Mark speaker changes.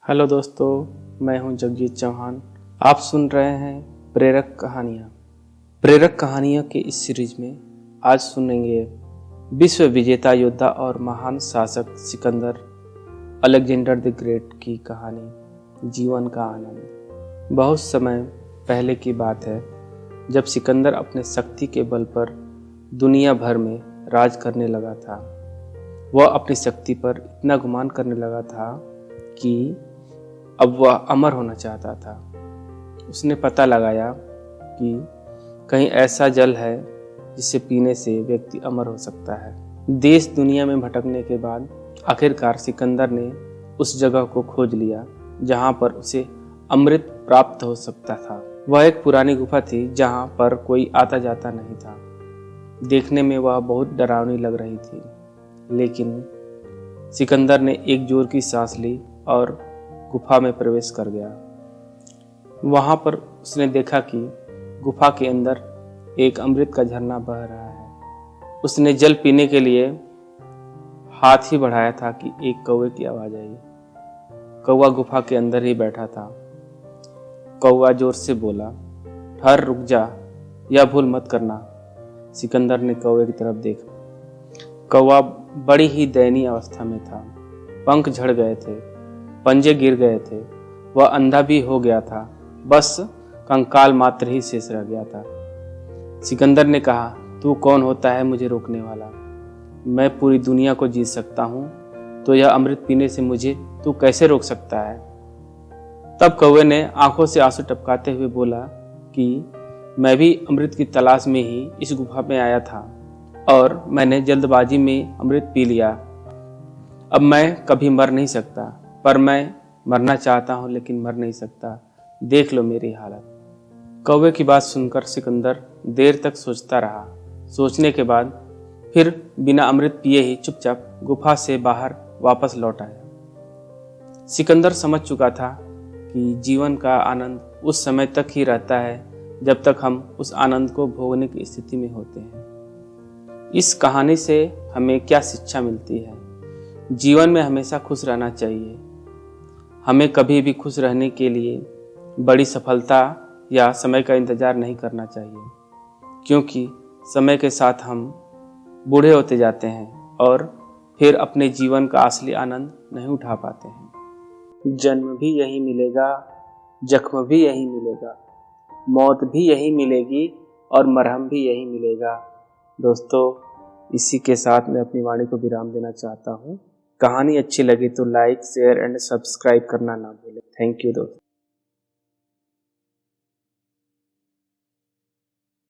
Speaker 1: Hello दोस्तों, मैं हूं जगजीत चौहान। आप सुन रहे हैं प्रेरक कहानियाँ। प्रेरक कहानियों के इस सीरीज में आज सुनेंगे विश्व विजेता योद्धा और महान शासक सिकंदर अलेक्जेंडर द ग्रेट की कहानी, जीवन का आनंद। बहुत समय पहले की बात है, जब सिकंदर अपने शक्ति के बल पर दुनिया भर में राज करने लगा था। वह अपनी शक्ति पर इतना गुमान करने लगा था कि अब वह अमर होना चाहता था। उसने पता लगाया कि कहीं ऐसा जल है जिसे पीने से व्यक्ति अमर हो सकता है। देश दुनिया में भटकने के बाद आखिरकार सिकंदर ने उस जगह को खोज लिया जहां पर उसे अमृत प्राप्त हो सकता था। वह एक पुरानी गुफा थी जहां पर कोई आता जाता नहीं था। देखने में वह बहुत डरावनी लग रही थी, लेकिन सिकंदर ने एक जोर की सांस ली और गुफा में प्रवेश कर गया। वहां पर उसने देखा कि गुफा के अंदर एक अमृत का झरना बह रहा है। उसने जल पीने के लिए हाथ ही बढ़ाया था कि एक कौवे की आवाज आई। कौवा गुफा के अंदर ही बैठा था। कौवा जोर से बोला, ठहर, रुक जा, यह भूल मत करना। सिकंदर ने कौवे की तरफ देखा। कौवा बड़ी ही दयनीय अवस्था में था। पंख झड़ गए थे, पंजे गिर गए थे, वह अंधा भी हो गया था, बस कंकाल मात्र ही शेष रह गया था। सिकंदर ने कहा, तू कौन होता है मुझे रोकने वाला? मैं पूरी दुनिया को जीत सकता हूँ, तो यह अमृत पीने से मुझे तू कैसे रोक सकता है? तब कौवे ने आंखों से आंसू टपकाते हुए बोला कि मैं भी अमृत की तलाश में ही इस गुफा में आया था और मैंने जल्दबाजी में अमृत पी लिया। अब मैं कभी मर नहीं सकता, पर मैं मरना चाहता हूं लेकिन मर नहीं सकता। देख लो मेरी हालत। कौवे की बात सुनकर सिकंदर देर तक सोचता रहा। सोचने के बाद फिर बिना अमृत पिए ही चुपचाप गुफा से बाहर वापस लौट आया। सिकंदर समझ चुका था कि जीवन का आनंद उस समय तक ही रहता है जब तक हम उस आनंद को भोगने की स्थिति में होते हैं। इस कहानी से हमें क्या शिक्षा मिलती है? जीवन में हमेशा खुश रहना चाहिए। हमें कभी भी खुश रहने के लिए बड़ी सफलता या समय का इंतजार नहीं करना चाहिए, क्योंकि समय के साथ हम बूढ़े होते जाते हैं और फिर अपने जीवन का असली आनंद नहीं उठा पाते हैं। जन्म भी यही मिलेगा, जख्म भी यही मिलेगा, मौत भी यही मिलेगी और मरहम भी यही मिलेगा। दोस्तों, इसी के साथ मैं अपनी वाणी को विराम देना चाहता हूँ। कहानी अच्छी लगी तो लाइक, शेयर एंड सब्सक्राइब करना ना भूलें। थैंक यू दोस्तों।